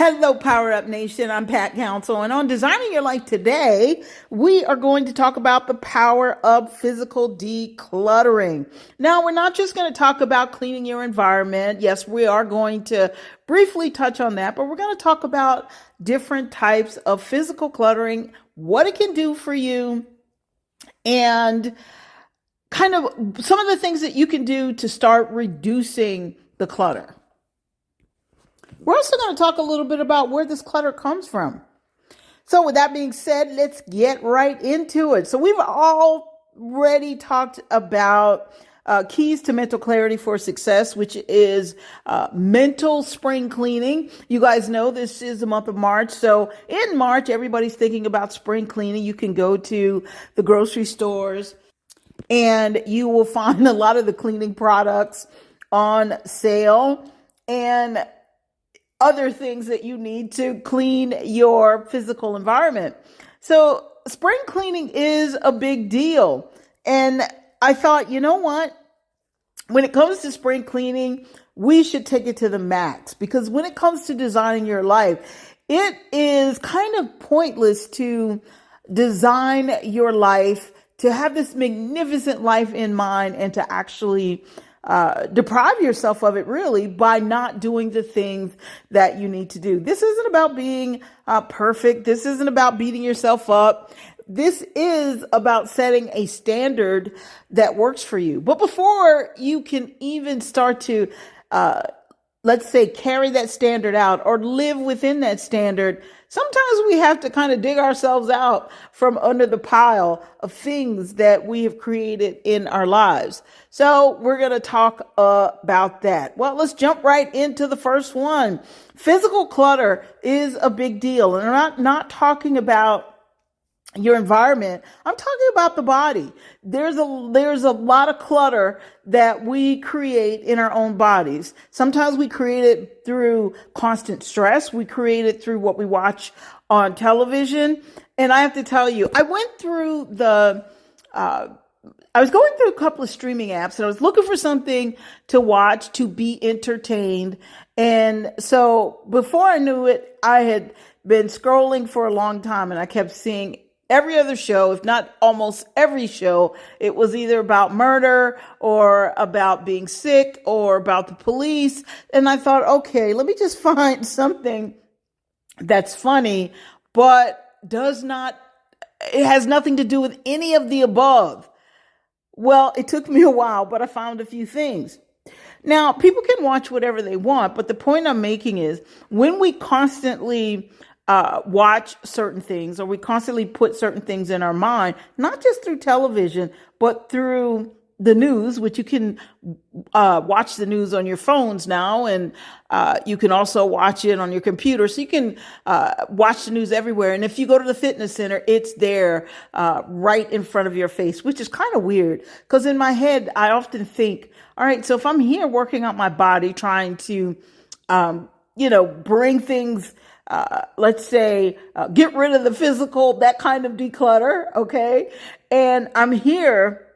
Hello, Power Up Nation. I'm Pat Council, and on Designing Your Life today, we are going to talk about the power of physical decluttering. Now, we're not just going to talk about cleaning your environment. Yes, we are going to briefly touch on that, but we're going to talk about different types of physical cluttering, what it can do for you, and kind of some of the things that you can do to start reducing the clutter. We're also going to talk a little bit about where this clutter comes from. So with that being said, let's get right into it. So we've already talked about keys to mental clarity for success, which is mental spring cleaning. You guys know this is the month of March. So in March, everybody's thinking about spring cleaning. You can go to the grocery stores and you will find a lot of the cleaning products on sale and other things that you need to clean your physical environment. So spring cleaning is a big deal. And I thought, you know what? When it comes to spring cleaning, we should take it to the max, because when it comes to designing your life, it is kind of pointless to design your life to have this magnificent life in mind and to actually deprive yourself of it, really, by not doing the things that you need to do. This isn't about being perfect. This isn't about beating yourself up. This is about setting a standard that works for you. But before you can even start to, let's say, carry that standard out or live within that standard, sometimes we have to kind of dig ourselves out from under the pile of things that we have created in our lives. So we're going to talk about that. Well, let's jump right into the first one. Physical clutter is a big deal. And I'm not talking about your environment. I'm talking about the body. There's a lot of clutter that we create in our own bodies. Sometimes we create it through constant stress. We create it through what we watch on television. And I have to tell you, I was going through a couple of streaming apps and I was looking for something to watch to be entertained. And so before I knew it, I had been scrolling for a long time and I kept seeing every other show, if not almost every show. It was either about murder or about being sick or about the police. And I thought, okay, let me just find something that's funny, but it has nothing to do with any of the above. Well, it took me a while, but I found a few things. Now, people can watch whatever they want, but the point I'm making is when we constantly watch certain things, or we constantly put certain things in our mind, not just through television, but through the news, which you can watch the news on your phones now, and you can also watch it on your computer. So you can watch the news everywhere. And if you go to the fitness center, it's there right in front of your face, which is kind of weird, because in my head, I often think, all right, so if I'm here working out my body, trying to, bring things, let's say, get rid of the physical, that kind of declutter, okay? And I'm here,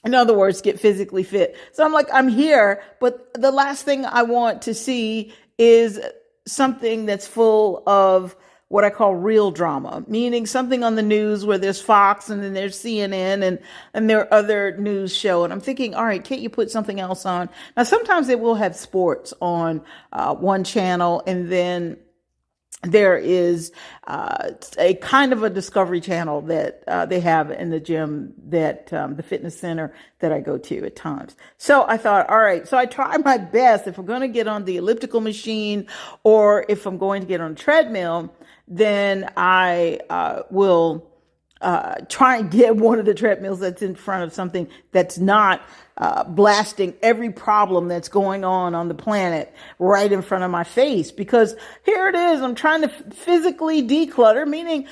in other words, get physically fit. So I'm like, I'm here, but the last thing I want to see is something that's full of what I call real drama, meaning something on the news where there's Fox and then there's CNN and there are other news show. And I'm thinking, all right, can't you put something else on? Now, sometimes they will have sports on one channel, and then there is a kind of a Discovery Channel that they have in the gym, that the fitness center that I go to at times. So I thought, all right, so I try my best. If I'm going to get on the elliptical machine or if I'm going to get on a treadmill, then I will try and get one of the treadmills that's in front of something that's not blasting every problem that's going on the planet right in front of my face. Because here it is, I'm trying to physically declutter, meaning,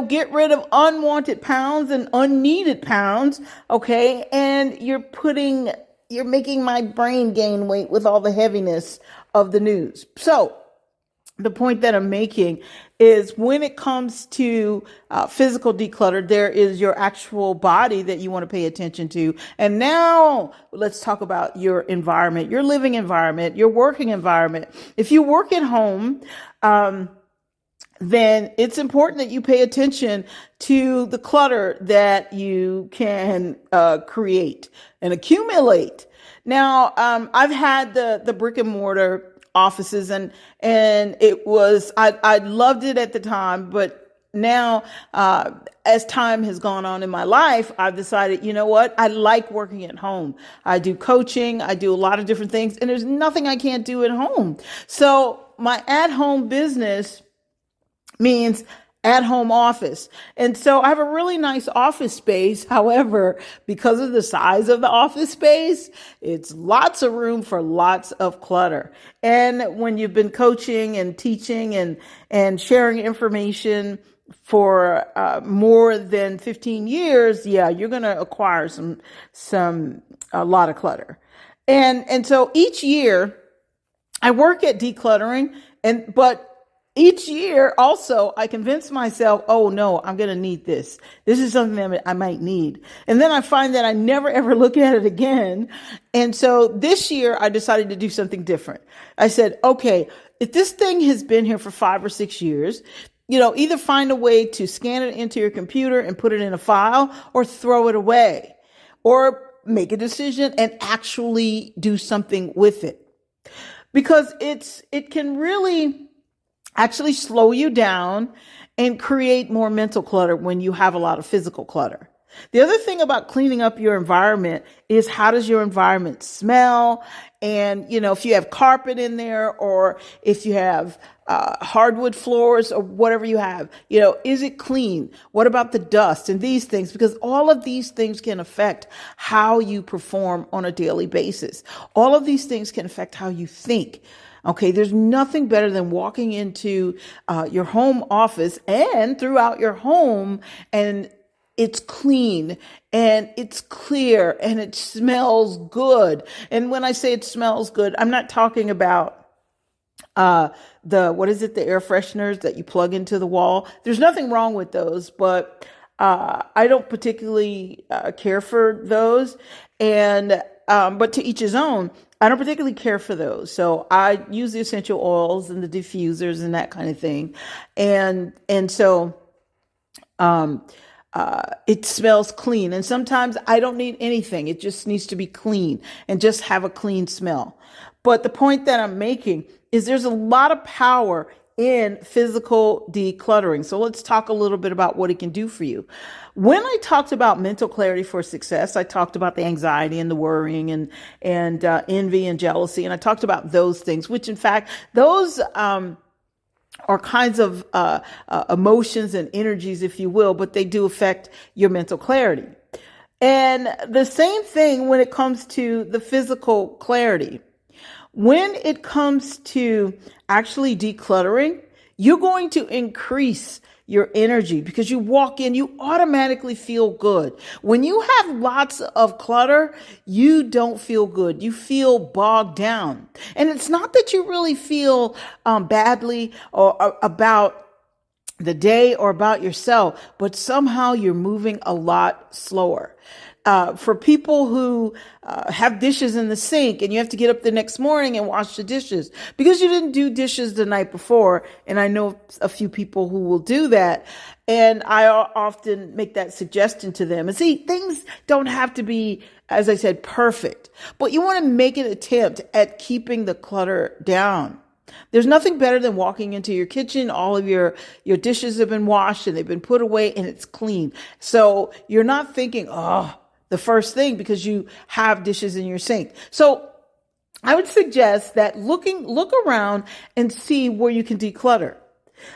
get rid of unwanted pounds and unneeded pounds. Okay. And you're making my brain gain weight with all the heaviness of the news. So the point that I'm making is when it comes to physical declutter, there is your actual body that you want to pay attention to. And now let's talk about your environment, your living environment, your working environment. If you work at home, then it's important that you pay attention to the clutter that you can create and accumulate. Now, I've had the brick and mortar offices, and I loved it at the time, but now as time has gone on in my life, I've decided, you know what? I like working at home. I do coaching, I do a lot of different things, and there's nothing I can't do at home. So my at-home business means at-home office. And so I have a really nice office space. However, because of the size of the office space, it's lots of room for lots of clutter. And when you've been coaching and teaching and sharing information for more than 15 years, yeah, you're going to acquire a lot of clutter. And so each year I work at decluttering, but each year also I convince myself, oh no, I'm going to need this. This is something that I might need. And then I find that I never ever look at it again. And so this year I decided to do something different. I said, okay, if this thing has been here for 5 or 6 years, either find a way to scan it into your computer and put it in a file, or throw it away, or make a decision and actually do something with it. Because it can really actually slow you down and create more mental clutter when you have a lot of physical clutter. The other thing about cleaning up your environment is, how does your environment smell? And, if you have carpet in there, or if you have hardwood floors, or whatever you have, is it clean? What about the dust and these things? Because all of these things can affect how you perform on a daily basis. All of these things can affect how you think. Okay, there's nothing better than walking into your home office and throughout your home, and it's clean and it's clear and it smells good. And when I say it smells good, I'm not talking about the air fresheners that you plug into the wall. There's nothing wrong with those, but I don't particularly care for those. And but to each his own. I don't particularly care for those. So I use the essential oils and the diffusers and that kind of thing. And so it smells clean. And sometimes I don't need anything. It just needs to be clean and just have a clean smell. But the point that I'm making is there's a lot of power in physical decluttering. So let's talk a little bit about what it can do for you. When I talked about mental clarity for success, I talked about the anxiety and the worrying and envy and jealousy. And I talked about those things, which in fact, those are kinds of emotions and energies, if you will, but they do affect your mental clarity. And the same thing when it comes to the physical clarity. When it comes to actually decluttering, you're going to increase your energy because you walk in, you automatically feel good. When you have lots of clutter, you don't feel good. You feel bogged down. And it's not that you really feel badly or about the day or about yourself, but somehow you're moving a lot slower. For people who have dishes in the sink and you have to get up the next morning and wash the dishes because you didn't do dishes the night before. And I know a few people who will do that. And I often make that suggestion to them. And see, things don't have to be, as I said, perfect, but you want to make an attempt at keeping the clutter down. There's nothing better than walking into your kitchen. All of your dishes have been washed and they've been put away and it's clean. So you're not thinking, the first thing because you have dishes in your sink. So I would suggest that look around and see where you can declutter.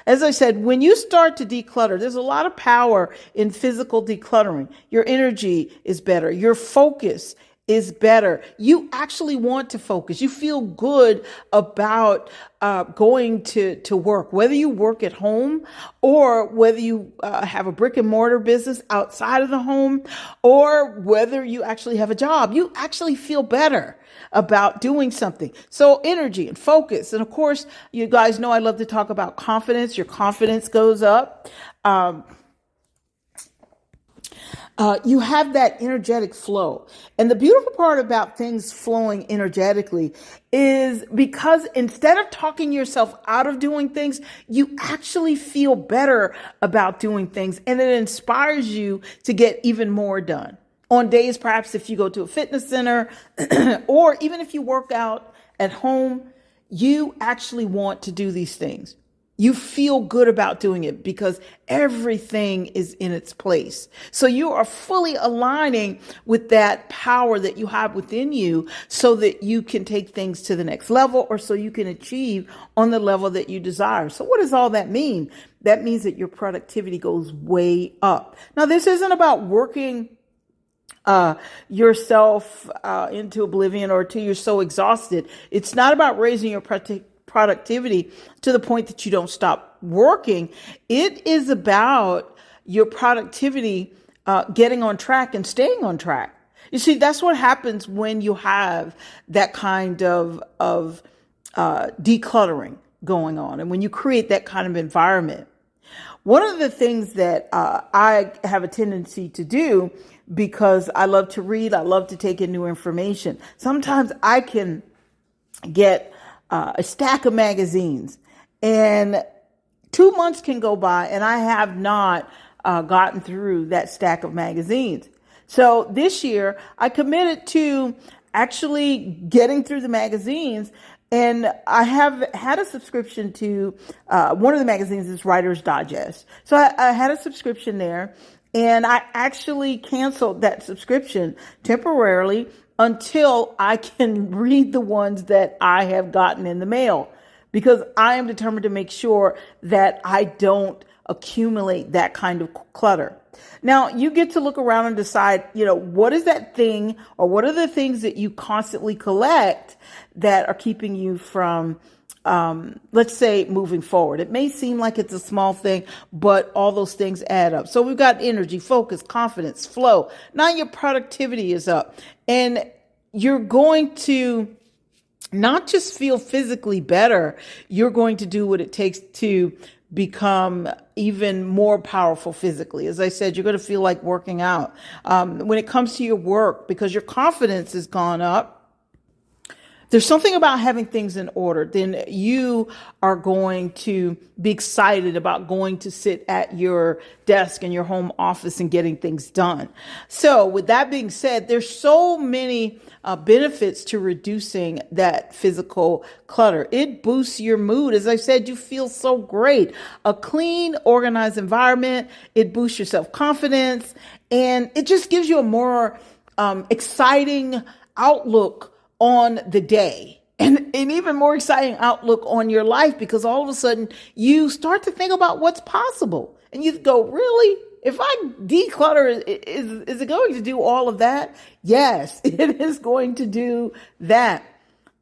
As I said, when you start to declutter, there's a lot of power in physical decluttering. Your energy is better. Your focus is better. You actually want to focus. You feel good about going to work, whether you work at home or whether you have a brick and mortar business outside of the home or whether you actually have a job. You actually feel better about doing something. So energy and focus. And of course, you guys know I love to talk about confidence. Your confidence goes up. You have that energetic flow. And the beautiful part about things flowing energetically is because instead of talking yourself out of doing things, you actually feel better about doing things, and it inspires you to get even more done. On days, perhaps if you go to a fitness center or even if you work out at home, you actually want to do these things. You feel good about doing it because everything is in its place. So you are fully aligning with that power that you have within you so that you can take things to the next level, or so you can achieve on the level that you desire. So what does all that mean? That means that your productivity goes way up. Now, this isn't about working yourself into oblivion or till you're so exhausted. It's not about raising your productivity to the point that you don't stop working. It is about your productivity getting on track and staying on track. You see, that's what happens when you have that kind of decluttering going on, and when you create that kind of environment. One of the things that I have a tendency to do, because I love to read, I love to take in new information. Sometimes I can get a stack of magazines, and 2 months can go by and I have not gotten through that stack of magazines. So this year I committed to actually getting through the magazines, and I have had a subscription to one of the magazines is Writer's Digest. So I had a subscription there, and I actually canceled that subscription temporarily until I can read the ones that I have gotten in the mail, because I am determined to make sure that I don't accumulate that kind of clutter. Now, you get to look around and decide, what is that thing, or what are the things that you constantly collect that are keeping you from, let's say, moving forward. It may seem like it's a small thing, but all those things add up. So we've got energy, focus, confidence, flow. Now your productivity is up, and you're going to not just feel physically better, you're going to do what it takes to become even more powerful physically. As I said, you're going to feel like working out. When it comes to your work, because your confidence has gone up, there's something about having things in order. Then you are going to be excited about going to sit at your desk in your home office and getting things done. So with that being said, there's so many benefits to reducing that physical clutter. It boosts your mood. As I said, you feel so great. A clean, organized environment, it boosts your self-confidence, and it just gives you a more exciting outlook on the day, and an even more exciting outlook on your life, because all of a sudden you start to think about what's possible, and you go, really? If I declutter, is it going to do all of that? Yes, it is going to do that.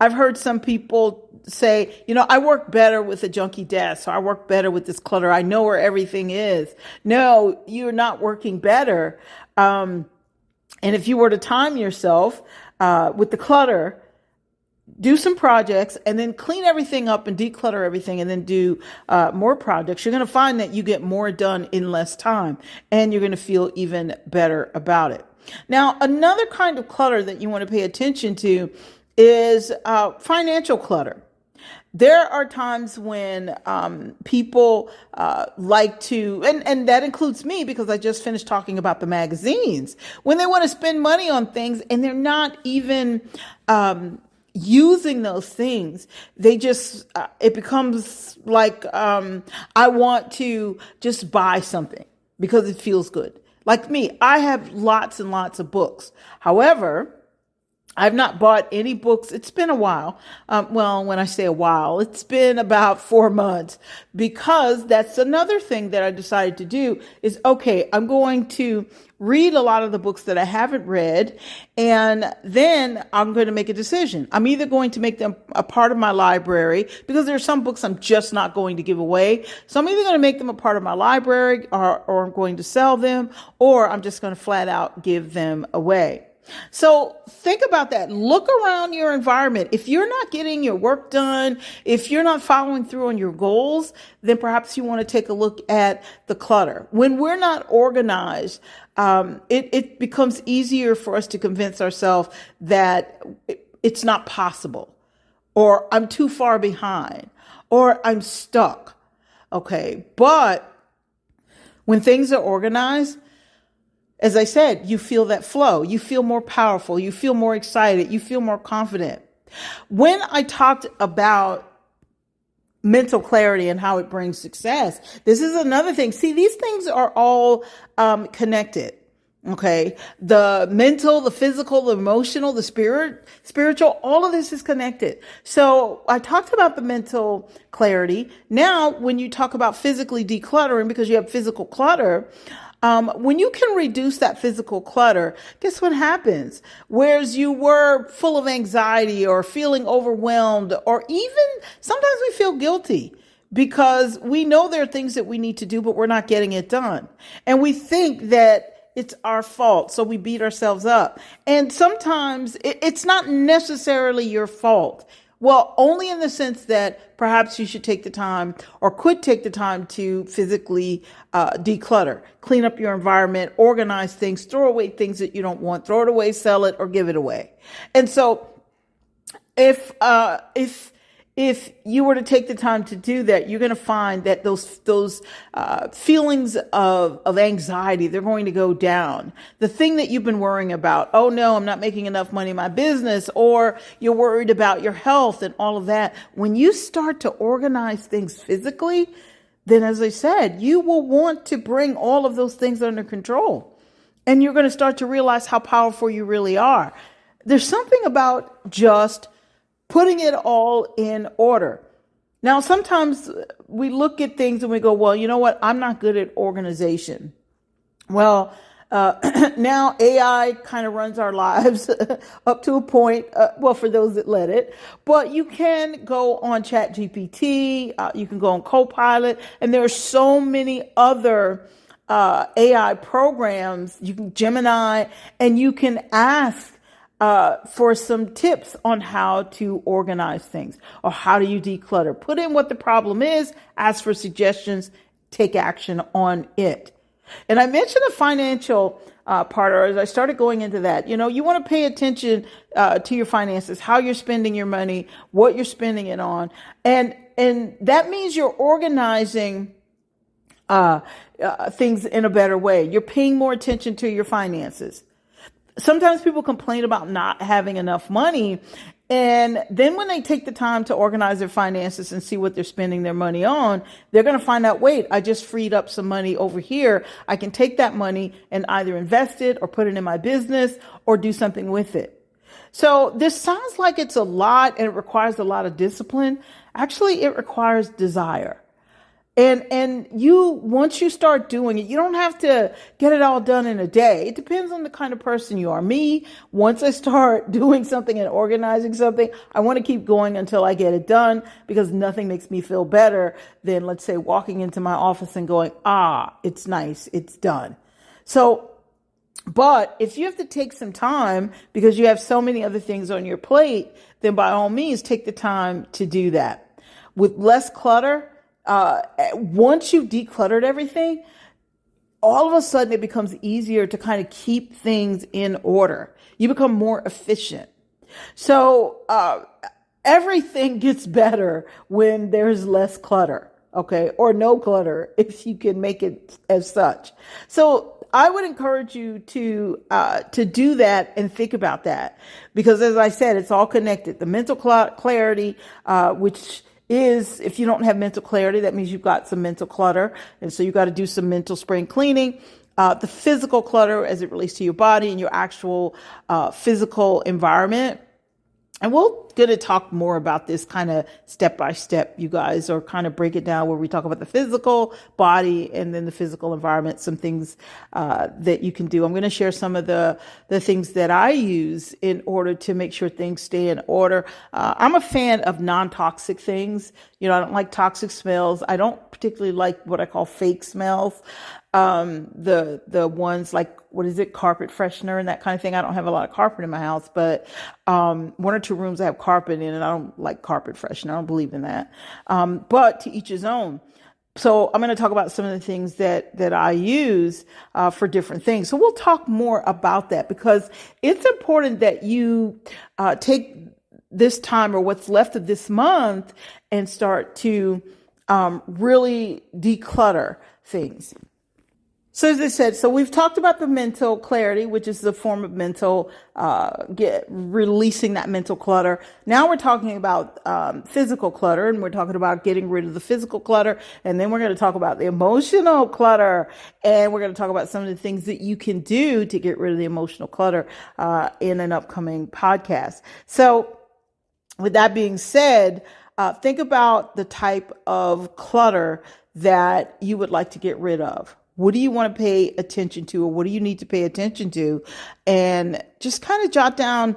I've heard some people say, I work better with a junky desk, or I work better with this clutter. I know where everything is. No, you're not working better. And if you were to time yourself with the clutter, do some projects and then clean everything up and declutter everything, and then do more projects, you're going to find that you get more done in less time, and you're going to feel even better about it. Now, another kind of clutter that you want to pay attention to is financial clutter. There are times when people like to, and that includes me, because I just finished talking about the magazines, when they want to spend money on things and they're not even using those things. They just, it becomes like, I want to just buy something because it feels good. Like me, I have lots and lots of books. However, I've not bought any books. It's been a while. Well, when I say a while, it's been about 4 months, because that's another thing that I decided to do is, okay, I'm going to read a lot of the books that I haven't read, and then I'm going to make a decision. I'm either going to make them a part of my library, because there are some books I'm just not going to give away. So I'm either going to make them a part of my library, or I'm going to sell them, or I'm just going to flat out give them away. So think about that. Look around your environment. If you're not getting your work done, if you're not following through on your goals, then perhaps you want to take a look at the clutter. When we're not organized, it becomes easier for us to convince ourselves that it's not possible, or I'm too far behind, or I'm stuck. Okay. But when things are organized, as I said, you feel that flow. You feel more powerful. You feel more excited. You feel more confident. When I talked about mental clarity and how it brings success, this is another thing. See, these things are all connected. Okay. The mental, the physical, the emotional, the spiritual, all of this is connected. So I talked about the mental clarity. Now, when you talk about physically decluttering, because you have physical clutter, when you can reduce that physical clutter, guess what happens? Whereas you were full of anxiety or feeling overwhelmed, or even sometimes we feel guilty because we know there are things that we need to do, but we're not getting it done. And we think that it's our fault. So we beat ourselves up. And sometimes it's not necessarily your fault. Well, only in the sense that perhaps you should take the time, or could take the time, to physically declutter, clean up your environment, organize things, throw away things that you don't want, throw it away, sell it, or give it away. And so if you were to take the time to do that, you're going to find that those feelings of anxiety, they're going to go down. The thing that you've been worrying about, oh no, I'm not making enough money in my business, or you're worried about your health and all of that. When you start to organize things physically, then as I said, you will want to bring all of those things under control. And you're going to start to realize how powerful you really are. There's something about just putting it all in order. Now, sometimes we look at things and we go, well, you know what? I'm not good at organization. Well, now AI kind of runs our lives up to a point. Well, for those that let it, but you can go on ChatGPT, you can go on Copilot, and there are so many other AI programs. You can Gemini, and you can ask for some tips on how to organize things, or how do you declutter. Put in what the problem is, ask for suggestions, take action on it. And I mentioned the financial part, or as I started going into that, you want to pay attention to your finances, how you're spending your money, what you're spending it on. And that means you're organizing things in a better way. You're paying more attention to your finances. Sometimes people complain about not having enough money. And then when they take the time to organize their finances and see what they're spending their money on, they're going to find out, wait, I just freed up some money over here. I can take that money and either invest it or put it in my business or do something with it. So this sounds like it's a lot and it requires a lot of discipline. Actually, it requires desire. And once you start doing it, you don't have to get it all done in a day. It depends on the kind of person you are. Me, once I start doing something and organizing something, I want to keep going until I get it done, because nothing makes me feel better than, let's say, walking into my office and going, it's nice, it's done. So, but if you have to take some time because you have so many other things on your plate, then by all means, take the time to do that. With less clutter, once you've decluttered everything, all of a sudden it becomes easier to kind of keep things in order. You become more efficient. So everything gets better when there's less clutter, okay, or no clutter, if you can make it as such. So I would encourage you to do that and think about that, because as I said, it's all connected. The mental clarity, which is, if you don't have mental clarity, that means you've got some mental clutter. And so you've got to do some mental spring cleaning. The physical clutter as it relates to your body and your actual physical environment. And we'll going to talk more about this kind of step by step, you guys, or kind of break it down where we talk about the physical body and then the physical environment, some things that you can do. I'm going to share some of the things that I use in order to make sure things stay in order. I'm a fan of non-toxic things. I don't like toxic smells. I don't particularly like what I call fake smells. The ones like, what is it? Carpet freshener and that kind of thing. I don't have a lot of carpet in my house, but, one or two rooms I have carpet in, and I don't like carpet freshener. I don't believe in that. But to each his own. So I'm going to talk about some of the things that I use, for different things. So we'll talk more about that because it's important that you, take this time or what's left of this month and start to, really declutter things. So as I said, we've talked about the mental clarity, which is the form of mental, releasing that mental clutter. Now we're talking about, physical clutter, and we're talking about getting rid of the physical clutter. And then we're going to talk about the emotional clutter, and we're going to talk about some of the things that you can do to get rid of the emotional clutter, in an upcoming podcast. So with that being said, think about the type of clutter that you would like to get rid of. What do you want to pay attention to, or what do you need to pay attention to? And just kind of jot down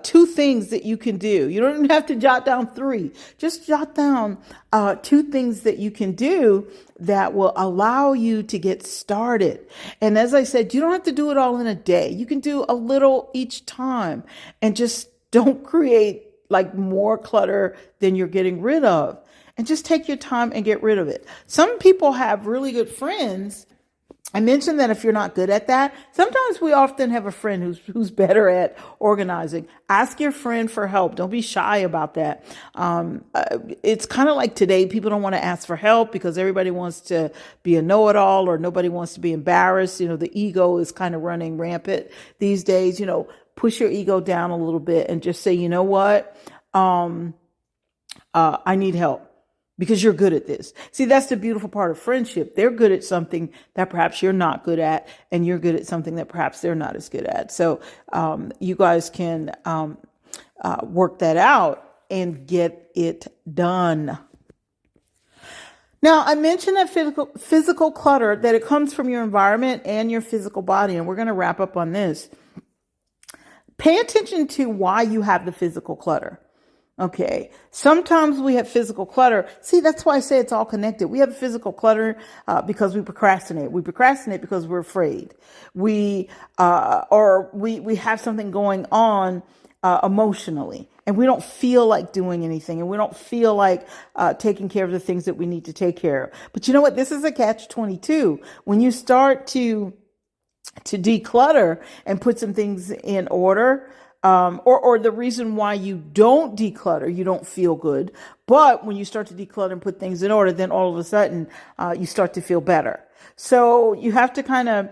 2 things that you can do. You don't even have to jot down 3. Just jot down 2 things that you can do that will allow you to get started. And as I said, you don't have to do it all in a day. You can do a little each time, and just don't create like more clutter than you're getting rid of. And just take your time and get rid of it. Some people have really good friends. I mentioned that if you're not good at that, sometimes we often have a friend who's better at organizing. Ask your friend for help. Don't be shy about that. It's kind of like today, people don't want to ask for help because everybody wants to be a know-it-all, or nobody wants to be embarrassed. The ego is kind of running rampant these days. Push your ego down a little bit and just say, you know what? I need help. Because you're good at this. See, that's the beautiful part of friendship. They're good at something that perhaps you're not good at, and you're good at something that perhaps they're not as good at. So you guys can work that out and get it done. Now, I mentioned that physical clutter, that it comes from your environment and your physical body, and we're going to wrap up on this. Pay attention to why you have the physical clutter. Okay. Sometimes we have physical clutter. See, that's why I say it's all connected. We have physical clutter, because we procrastinate. We procrastinate because we're afraid. We have something going on, emotionally, and we don't feel like doing anything, and we don't feel like, taking care of the things that we need to take care of. But you know what? This is a catch-22. When you start to declutter and put some things in order, or the reason why you don't declutter, you don't feel good. But when you start to declutter and put things in order, then all of a sudden, you start to feel better. So you have to kind of,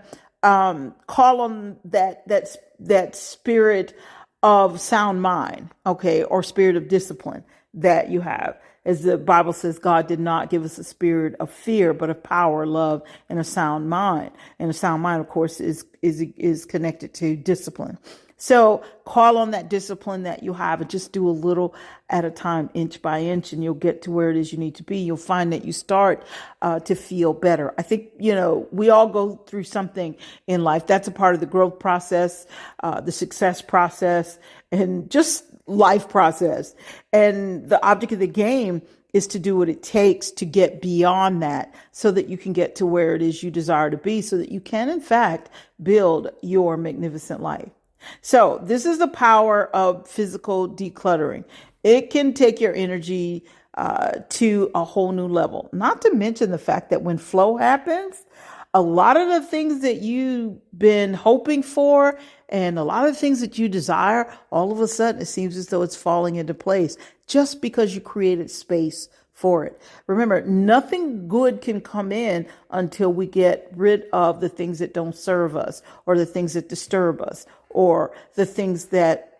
call on that spirit of sound mind, okay, or spirit of discipline that you have. As the Bible says, God did not give us a spirit of fear, but of power, love, and a sound mind. And a sound mind, of course, is connected to discipline. So call on that discipline that you have, and just do a little at a time, inch by inch, and you'll get to where it is you need to be. You'll find that you start to feel better. I think, we all go through something in life. That's a part of the growth process, the success process, and just life process. And the object of the game is to do what it takes to get beyond that, so that you can get to where it is you desire to be, so that you can, in fact, build your magnificent life. So this is the power of physical decluttering. It can take your energy to a whole new level. Not to mention the fact that when flow happens, a lot of the things that you've been hoping for and a lot of things that you desire, all of a sudden it seems as though it's falling into place just because you created space for it. Remember, nothing good can come in until we get rid of the things that don't serve us, or the things that disturb us, or the things that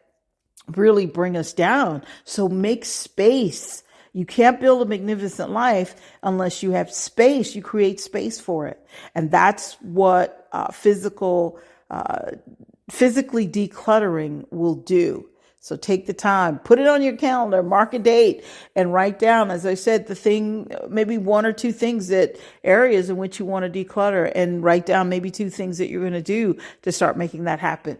really bring us down. So make space. You can't build a magnificent life unless you have space. You create space for it. And that's what physically decluttering will do. So take the time, put it on your calendar, mark a date, and write down, as I said, the thing, maybe one or two things that areas in which you want to declutter, and write down maybe two things that you're going to do to start making that happen.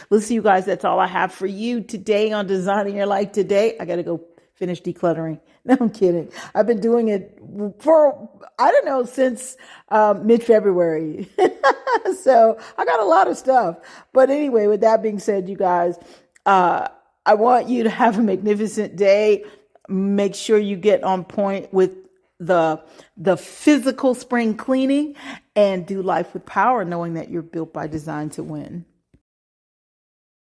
Listen, you guys, that's all I have for you today on Designing Your Life Today. I got to go finish decluttering. No, I'm kidding. I've been doing it for, I don't know, since mid-February. So I got a lot of stuff. But anyway, with that being said, you guys, I want you to have a magnificent day. Make sure you get on point with the physical spring cleaning, and do life with power, knowing that you're built by design to win.